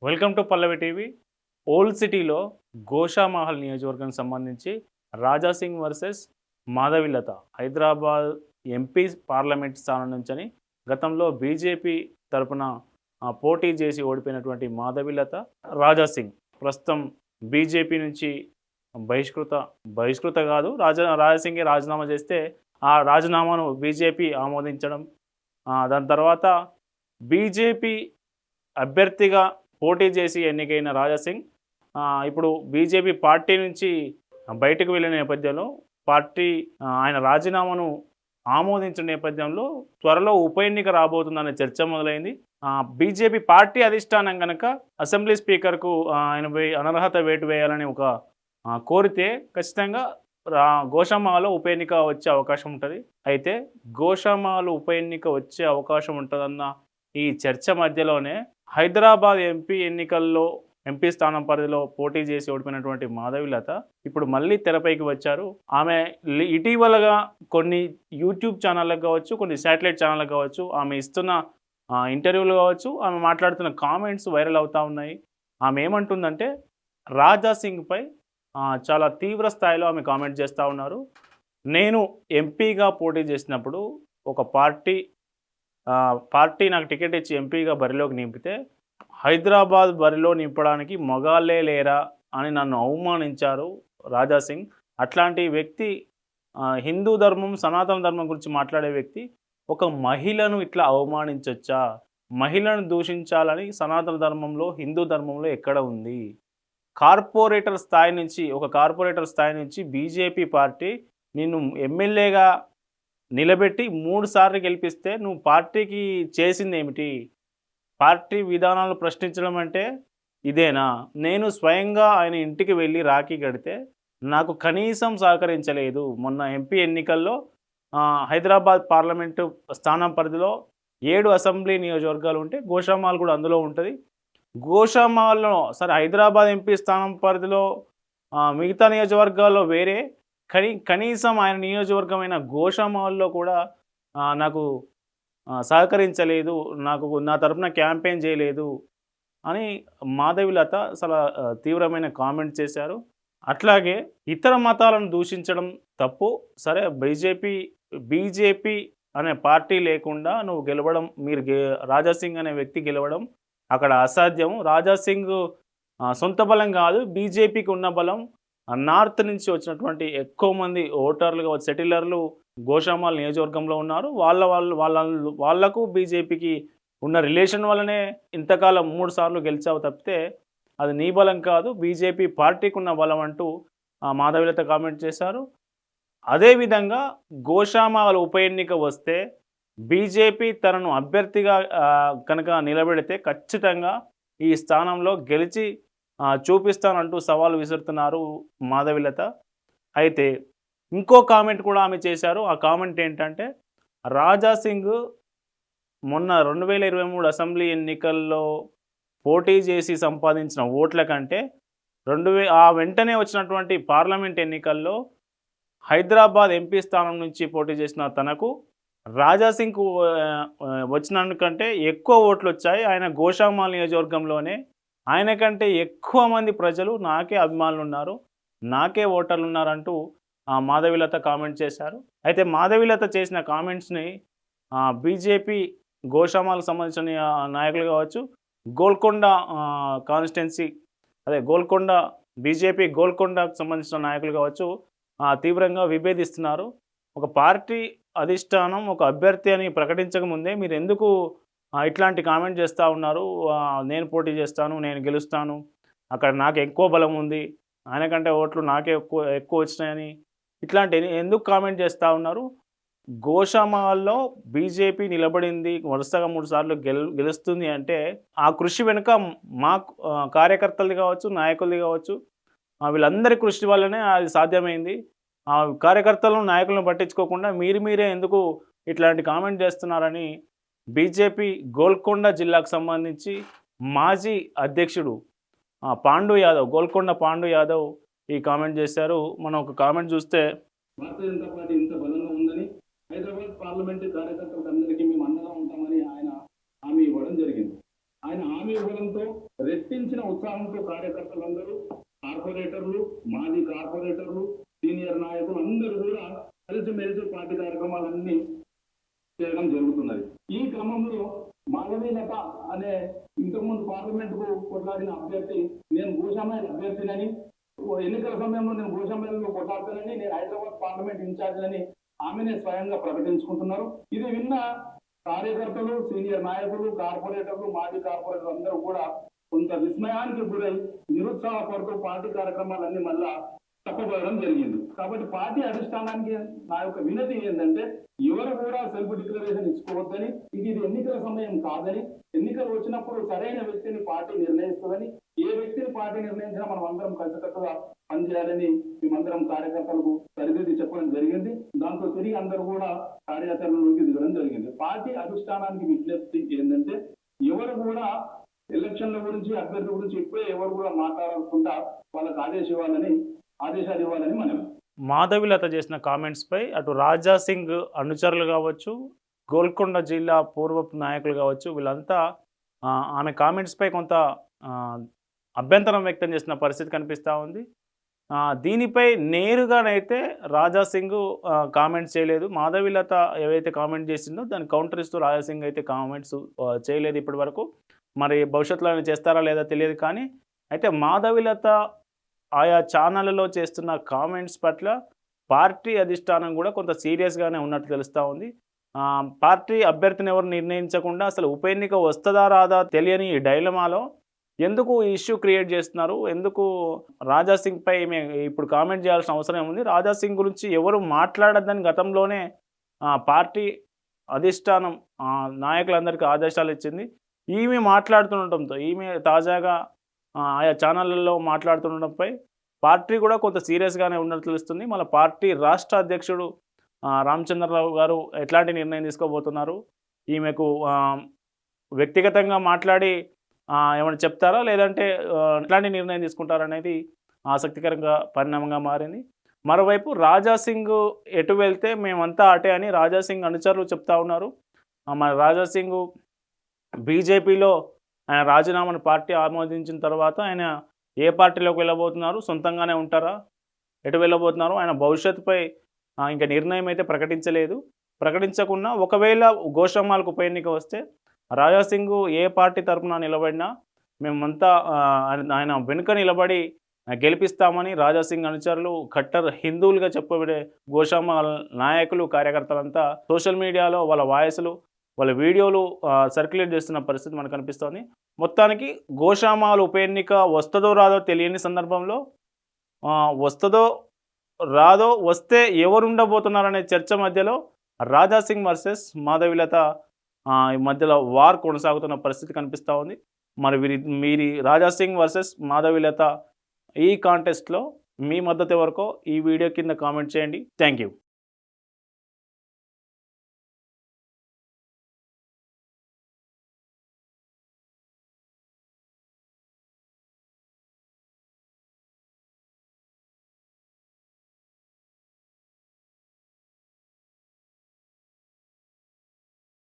Welcome to Pallavi TV. Old సిటీలో గోషామహల్ నియోజకవర్గానికి సంబంధించి Rajasingh versus Madhavilatha Hyderabad MP parliament స్థానం నుంచని గతంలో బీజేపీ తరపున పోటీ చేసి ఓడిపోయినటువంటి మాధవిలత రాజాసింగ్ ప్రస్తుతం బీజేపీ నుంచి బహిష్కృత బహిష్కృత కాదు రాజాసింగే రాజీనామా చేస్తే ఆ రాజీనామాను బీజేపీ ఆమోదించడం, దాని తర్వాత బీజేపీ అభ్యర్థిగా పోటీ చేసి ఎన్నికైన రాజాసింగ్ ఇప్పుడు బీజేపీ పార్టీ నుంచి బయటకు వెళ్ళిన నేపథ్యంలో పార్టీ ఆయన రాజీనామాను ఆమోదించిన నేపథ్యంలో త్వరలో ఉప ఎన్నిక రాబోతుందనే చర్చ మొదలైంది. బీజేపీ పార్టీ అధిష్టానం కనుక అసెంబ్లీ స్పీకర్కు ఆయనపై అనర్హత వేటు వేయాలని ఒక కోరితే ఖచ్చితంగా గోషామహల్లో ఉప ఎన్నిక వచ్చే అవకాశం ఉంటుంది. అయితే గోషామహల్ ఉప ఎన్నిక వచ్చే అవకాశం ఉంటుందన్న ఈ చర్చ మధ్యలోనే హైదరాబాద్ ఎంపీ స్థానం పరిధిలో పోటీ చేసి ఓడిపోయినటువంటి మాధవిలత ఇప్పుడు మళ్ళీ తెరపైకి వచ్చారు. ఆమె ఇటీవలగా కొన్ని యూట్యూబ్ ఛానళ్ళకు కావచ్చు, కొన్ని శాటిలైట్ ఛానళ్ళకు కావచ్చు, ఆమె ఇస్తున్న ఇంటర్వ్యూలు కావచ్చు, ఆమె మాట్లాడుతున్న కామెంట్స్ వైరల్ అవుతూ ఉన్నాయి. ఆమె ఏమంటుందంటే రాజాసింగ్పై చాలా తీవ్ర స్థాయిలో ఆమె కామెంట్ చేస్తూ ఉన్నారు. నేను ఎంపీగా పోటీ చేసినప్పుడు ఒక పార్టీ నాకు టికెట్ ఇచ్చి ఎంపీగా బరిలోకి నింపితే హైదరాబాద్ బరిలో నింపడానికి మగాళ్ళే లేరా అని నన్ను అవమానించారు రాజాసింగ్. అట్లాంటి వ్యక్తి, హిందూ ధర్మం సనాతన ధర్మం గురించి మాట్లాడే వ్యక్తి ఒక మహిళను ఇట్లా అవమానించొచ్చా? మహిళను దూషించాలని సనాతన ధర్మంలో, హిందూ ధర్మంలో ఎక్కడ ఉంది? కార్పొరేటర్ స్థాయి నుంచి బీజేపీ పార్టీ నిన్ను ఎమ్మెల్యేగా నిలబెట్టి 3 సార్లు గెలిపిస్తే నువ్వు పార్టీకి చేసిందేమిటి? పార్టీ విధానాలు ప్రశ్నించడం అంటే ఇదేనా? నేను స్వయంగా ఆయన ఇంటికి వెళ్ళి రాఖీ కడితే నాకు కనీసం సహకరించలేదు. మొన్న ఎంపీ ఎన్నికల్లో హైదరాబాద్ పార్లమెంటు స్థానం పరిధిలో 7 అసెంబ్లీ నియోజకవర్గాలు ఉంటే గోషామహల్ కూడా అందులో ఉంటుంది. గోషామహల్లో సరే హైదరాబాద్ ఎంపీ స్థానం పరిధిలో మిగతా నియోజకవర్గాల్లో వేరే, కనీసం ఆయన నియోజకవర్గమైన గోషామహల్లో కూడా నాకు సహకరించలేదు, నా తరపున క్యాంపెయిన్ చేయలేదు అని మాధవిలత చాలా తీవ్రమైన కామెంట్ చేశారు. అట్లాగే ఇతర మతాలను దూషించడం తప్పు. సరే బీజేపీ అనే పార్టీ లేకుండా నువ్వు గెలవడం, రాజాసింగ్ అనే వ్యక్తి గెలవడం అక్కడ అసాధ్యం. రాజాసింగ్ సొంత బలం కాదు, బీజేపీకి ఉన్న బలం. నార్త్ నుంచి వచ్చినటువంటి ఎక్కువ మంది ఓటర్లు సెటిలర్లు గోషామహల్ నియోజకవర్గంలో ఉన్నారు. వాళ్లకు బీజేపీకి ఉన్న రిలేషన్ వల్లనే ఇంతకాలం 3 సార్లు గెలిచావు తప్పితే అది నీ బలం కాదు, బీజేపీ పార్టీకి ఉన్న బలం అంటూ మాధవిలత కామెంట్ చేశారు. అదేవిధంగా గోషామహల్ ఉప ఎన్నిక వస్తే బీజేపీ తనను అభ్యర్థిగా కనుక నిలబెడితే ఖచ్చితంగా ఈ స్థానంలో గెలిచి చూపిస్తానంటూ సవాల్ విసురుతున్నారు మాధవిలత. అయితే ఇంకో కామెంట్ కూడా ఆమె చేశారు. ఆ కామెంట్ ఏంటంటే రాజాసింగ్ మొన్న 2023 అసెంబ్లీ ఎన్నికల్లో పోటీ చేసి సంపాదించిన ఓట్ల కంటే వెంటనే వచ్చినటువంటి పార్లమెంట్ ఎన్నికల్లో హైదరాబాద్ ఎంపీ స్థానం నుంచి పోటీ చేసిన తనకు రాజాసింగ్కు వచ్చినందుకంటే ఎక్కువ ఓట్లు వచ్చాయి. ఆయన గోషామహల్ నియోజకవర్గంలోనే ఆయన కంటే ఎక్కువ మంది ప్రజలు నాకే అభిమానులు ఉన్నారు, నాకే ఓటర్లు ఉన్నారంటూ మాధవిలత కామెంట్ చేశారు. అయితే మాధవిలత చేసిన కామెంట్స్ని బీజేపీ గోషామహల్కి సంబంధించిన నాయకులు కావచ్చు, గోల్కొండ కాన్స్టిట్యున్సీ బీజేపీ గోల్కొండకు సంబంధించిన నాయకులు కావచ్చు తీవ్రంగా విభేదిస్తున్నారు. ఒక పార్టీ అధిష్టానం ఒక అభ్యర్థి అని ప్రకటించక ముందే మీరు ఎందుకు ఇట్లాంటి కామెంట్ చేస్తూ ఉన్నారు? నేను పోటీ చేస్తాను, నేను గెలుస్తాను, అక్కడ నాకు ఎక్కువ బలం ఉంది, ఆయన కంటే ఓట్లు నాకే ఎక్కువ వచ్చినాయని ఇట్లాంటి ఎందుకు కామెంట్ చేస్తూ ఉన్నారు? గోషామహల్లో బీజేపీ నిలబడింది, వరుసగా 3 సార్లు గెలుస్తుంది అంటే ఆ కృషి వెనుక మా కార్యకర్తలది కావచ్చు, నాయకులది కావచ్చు, వీళ్ళందరి కృషి వల్లనే అది సాధ్యమైంది. కార్యకర్తలను నాయకులను పట్టించుకోకుండా మీరే ఎందుకు ఇట్లాంటి కామెంట్ చేస్తున్నారని బీజేపీ గోల్కొండ జిల్లాకు సంబంధించి మాజీ అధ్యక్షుడు గోల్కొండ పాండు యాదవ్ ఈ కామెంట్ చేశారు. మనం ఒక కామెంట్ చూస్తే, భారతీయ జనతా పార్టీ ఇంత బలంగా ఉందని హైదరాబాద్ పార్లమెంటు కార్యకర్తలకు అందరికీ మేము అండగా ఉంటామని ఆయన హామీ ఇవ్వడం జరిగింది. ఆయన హామీ ఇవ్వడంతో రెట్టించిన ఉత్సాహంతో కార్యకర్తలందరూ, కార్పొరేటర్లు, మాజీ కార్పొరేటర్లు, సీనియర్ నాయకులు అందరూ కూడా కలిసిమెలిసి పార్టీ కార్యక్రమాలన్నీ చేయడం జరుగుతున్నది. ఈ క్రమంలో మాధవీలత అనే ఇంతకుముందు పార్లమెంట్ కు కొట్లాడిన అభ్యర్థి, నేను గోషామైల్ అభ్యర్థినని, ఎన్నికల సమయంలో నేను గోషామైల్లో కొట్లాడతానని, నేను హైదరాబాద్ పార్లమెంట్ ఇన్ఛార్జ్ అని ఆమెనే స్వయంగా ప్రకటించుకుంటున్నారు. ఇది విన్న కార్యకర్తలు, సీనియర్ నాయకులు, కార్పొరేటర్లు, మాజీ కార్పొరేటర్లు అందరూ కూడా కొంత విస్మయానికి గురై నిరుత్సాహపడుతూ పార్టీ కార్యక్రమాలన్నీ మళ్ళా తప్పబడడం జరిగింది. కాబట్టి పార్టీ అధిష్టానానికి నా యొక్క వినతి ఏంటంటే, ఎవరు కూడా సెల్ఫ్ డిక్లరేషన్ ఇచ్చుకోవద్దని, ఇది ఎన్నికల సమయం కాదని, ఎన్నికలు వచ్చినప్పుడు సరైన వ్యక్తిని పార్టీ నిర్ణయిస్తుందని, ఏ వ్యక్తిని పార్టీ నిర్ణయించినా మనం అందరం కలిసికట్టుగా పనిచేయాలని మేమందరం కార్యకర్తలకు సరిదిద్ది చెప్పడం జరిగింది. దాంతో తిరిగి అందరూ కూడా కార్యాచరణలోకి దిగడం జరిగింది. పార్టీ అధిష్టానానికి విజ్ఞప్తి ఏంటంటే, ఎవరు కూడా ఎలక్షన్ల గురించి, అభ్యర్థి గురించి ఇప్పుడే ఎవరు కూడా మాట్లాడకుండా వాళ్ళకి ఆదేశాలు ఇవ్వాలని మనం. మాధవిలత చేసిన కామెంట్స్పై అటు రాజా సింగ్ అనుచరులు కావచ్చు, గోల్కొండ జిల్లా పూర్వపు నాయకులు కావచ్చు, వీళ్ళంతా ఆమె కామెంట్స్పై కొంత అభ్యంతరం వ్యక్తం చేసిన పరిస్థితి కనిపిస్తూ ఉంది. దీనిపై నేరుగానైతే రాజా సింగ్ కామెంట్స్ చేయలేదు. మాధవిలత ఏవైతే కామెంట్ చేసిందో దాన్ని కౌంటర్ ఇస్తూ రాజా సింగ్ అయితే కామెంట్స్ చేయలేదు ఇప్పటి వరకు. మరి భవిష్యత్తులో చేస్తారా లేదా తెలియదు. కానీ అయితే మాధవిలత ఆయా ఛానళ్ళలో చేస్తున్న కామెంట్స్ పట్ల పార్టీ అధిష్టానం కూడా కొంత సీరియస్గానే ఉన్నట్టు తెలుస్తూ ఉంది. పార్టీ అభ్యర్థిని ఎవరు నిర్ణయించకుండా అసలు ఉప ఎన్నిక వస్తుందా రాదా తెలియని ఈ డైలమాలో ఎందుకు ఇష్యూ క్రియేట్ చేస్తున్నారు, ఎందుకు రాజా సింగ్పై ఇప్పుడు కామెంట్ చేయాల్సిన అవసరం ఏముంది, రాజా సింగ్ గురించి ఎవరు మాట్లాడద్దని గతంలోనే పార్టీ అధిష్టానం నాయకులందరికీ ఆదేశాలు ఇచ్చింది. ఈమె మాట్లాడుతుండటంతో, ఈమె తాజాగా ఆయా ఛానళ్ళల్లో మాట్లాడుతుండటంపై పార్టీ కూడా కొంత సీరియస్గానే ఉన్నట్టు తెలుస్తుంది. మళ్ళీ పార్టీ రాష్ట్ర అధ్యక్షుడు రామచంద్రరావు గారు ఎట్లాంటి నిర్ణయం తీసుకోబోతున్నారు, ఈమెకు వ్యక్తిగతంగా మాట్లాడి ఏమైనా చెప్తారా, లేదంటే ఎట్లాంటి నిర్ణయం తీసుకుంటారనేది ఆసక్తికరంగా పరిణామంగా మారింది. మరోవైపు రాజా సింగ్ ఎటు వెళ్తే మేమంతా అటే అని రాజా సింగ్ అనుచరులు చెప్తా ఉన్నారు. మన రాజా సింగ్ బీజేపీలో ఆయన రాజీనామాను పార్టీ ఆమోదించిన తర్వాత ఆయన ఏ పార్టీలోకి వెళ్ళబోతున్నారు, సొంతంగానే ఉంటారా, ఎటు వెళ్ళబోతున్నారు, ఆయన భవిష్యత్తుపై ఇంకా నిర్ణయం అయితే ప్రకటించలేదు. ప్రకటించకుండా ఒకవేళ గోషామాలకు ఉప ఎన్నిక వస్తే రాజా సింగ్ ఏ పార్టీ తరఫున నిలబడినా మేమంతా ఆయన వెనుక నిలబడి గెలిపిస్తామని రాజా సింగ్ అనుచరులు, కట్టర్ హిందువులుగా చెప్పబడే గోషామాల నాయకులు, కార్యకర్తలంతా సోషల్ మీడియాలో వాళ్ళ వాయిస్లు, వాళ్ళ వీడియోలు సర్క్యులేట్ చేస్తున్న పరిస్థితి మనకు కనిపిస్తోంది. మొత్తానికి గోషామాల ఉప ఎన్నిక వస్తుందో రాదో తెలియని సందర్భంలో, వస్తుందో రాదో, వస్తే ఎవరు ఉండబోతున్నారనే చర్చ మధ్యలో రాజా సింగ్ వర్సెస్ మాధవిలత ఈ మధ్యలో వార్ కొనసాగుతున్న పరిస్థితి కనిపిస్తూ ఉంది. మరి వీరి రాజా సింగ్ వర్సెస్ మాధవిలత ఈ కాంటెస్ట్లో మీ మద్దతు ఎవరికో ఈ వీడియో కింద కామెంట్ చేయండి. Thank you.